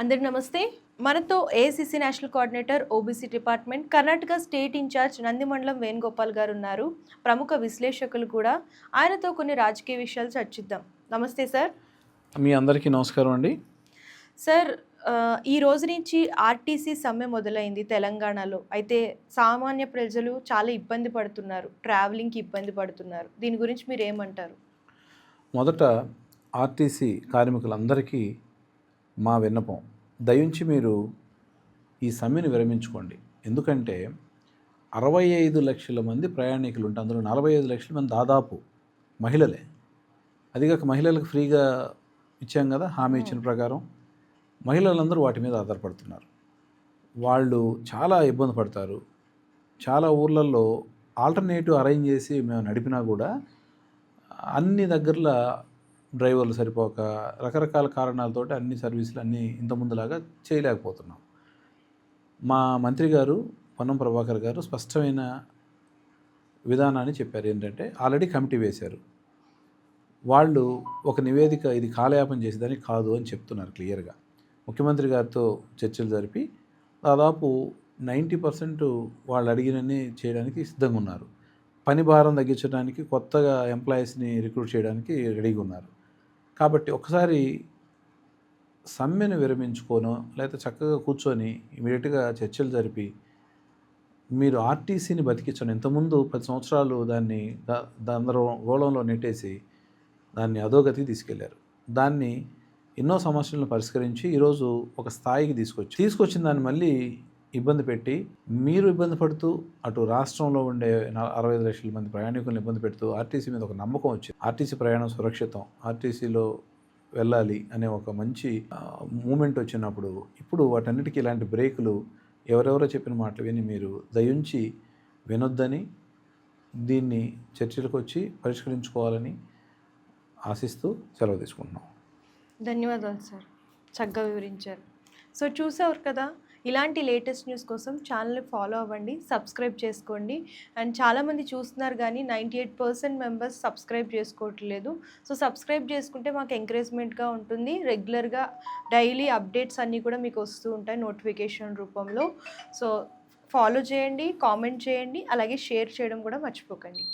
అందరికి నమస్తే. మనతో AICC national coordinator OBC department Karnataka state in charge Nandimandalam Venugopal గారు ఉన్నారు. ప్రముఖ విశ్లేషకులు కూడా. ఆయనతో కొన్ని రాజకీయ విషయాలు చర్చిద్దాం. నమస్తే సార్. మీ అందరికీ నమస్కారం అండి. సార్, ఈ రోజు నుంచి ఆర్టీసీ సమ్మె మొదలైంది తెలంగాణలో. అయితే సామాన్య ప్రజలు చాలా ఇబ్బంది పడుతున్నారు, ట్రావెలింగ్కి ఇబ్బంది పడుతున్నారు. దీని గురించి మీరు ఏమంటారు? మొదట ఆర్టీసీ కార్మికులందరికీ మా విన్నపం, దయించి మీరు ఈ సమ్మెను విరమించుకోండి. ఎందుకంటే 65 లక్షల మంది ప్రయాణికులు ఉంటే అందులో 45 లక్షల మంది దాదాపు మహిళలే. అదిగాక మహిళలకు ఫ్రీగా ఇచ్చాం కదా, హామీ ఇచ్చిన ప్రకారం మహిళలందరూ వాటి మీద ఆధారపడుతున్నారు. వాళ్ళు చాలా ఇబ్బంది పడతారు. చాలా ఊర్లలో ఆల్టర్నేటివ్ అరేంజ్ చేసి మేము నడిపినా కూడా అన్ని దగ్గరలో డ్రైవర్లు సరిపోక రకరకాల కారణాలతోటి అన్ని సర్వీసులు అన్నీ ఇంతకుముందులాగా చేయలేకపోతున్నాం. మా మంత్రి గారు పొన్నం ప్రభాకర్ గారు స్పష్టమైన విధానాన్ని చెప్పారు. ఏంటంటే ఆల్రెడీ కమిటీ వేశారు. వాళ్ళు ఒక నివేదిక ఇది కాలయాపన చేసేదానికి కాదు అని చెప్తున్నారు క్లియర్గా. ముఖ్యమంత్రి గారితో చర్చలు జరిపి దాదాపు 90% వాళ్ళు అడిగినన్ని చేయడానికి సిద్ధంగా ఉన్నారు. పని భారం తగ్గించడానికి, కొత్తగా ఎంప్లాయీస్ని రిక్రూట్ చేయడానికి రెడీగా ఉన్నారు. కాబట్టి ఒకసారి సమ్మెను విరమించుకోనో లేకపోతే చక్కగా కూర్చొని ఇమీడియట్గా చర్చలు జరిపి మీరు ఆర్టీసీని బతికించండి. ఇంతకుముందు 10 సంవత్సరాలు దాన్ని గందరగోళంలో నెట్టేసి దాన్ని అధోగతికి తీసుకెళ్లారు. దాన్ని ఎన్నో సమస్యలను పరిష్కరించి ఈరోజు ఒక స్థాయికి తీసుకొచ్చిన దాన్ని మళ్ళీ ఇబ్బంది పెట్టి, మీరు ఇబ్బంది పడుతూ అటు రాష్ట్రంలో ఉండే 65 లక్షల మంది ప్రయాణికులను ఇబ్బంది పెడుతూ ఆర్టీసీ మీద ఒక నమ్మకం వచ్చింది. ఆర్టీసీ ప్రయాణం సురక్షితం, ఆర్టీసీలో వెళ్ళాలి అనే ఒక మంచి మూమెంట్ వచ్చినప్పుడు ఇప్పుడు వాటన్నిటికీ ఇలాంటి బ్రేకులు ఎవరెవరో చెప్పిన మాటలు విని మీరు దయించి వినొద్దని, దీన్ని చర్చలకు వచ్చి పరిష్కరించుకోవాలని ఆశిస్తూ సెలవు తీసుకుంటున్నాం. ధన్యవాదాలు సార్, చక్కగా వివరించారు. సో చూసారు కదా, ఇలాంటి లేటెస్ట్ న్యూస్ కోసం ఛానల్ని ఫాలో అవ్వండి, సబ్స్క్రైబ్ చేసుకోండి. అండ్ చాలామంది చూస్తున్నారు కానీ 98% మెంబర్స్ సబ్స్క్రైబ్ చేసుకోవట్లేదు. సో సబ్స్క్రైబ్ చేసుకుంటే మాకు ఎంకరేజ్మెంట్గా ఉంటుంది. రెగ్యులర్గా డైలీ అప్డేట్స్ అన్నీ కూడా మీకు వస్తూ ఉంటాయి నోటిఫికేషన్ రూపంలో. సో ఫాలో చేయండి, కామెంట్ చేయండి, అలాగే షేర్ చేయడం కూడా మర్చిపోకండి.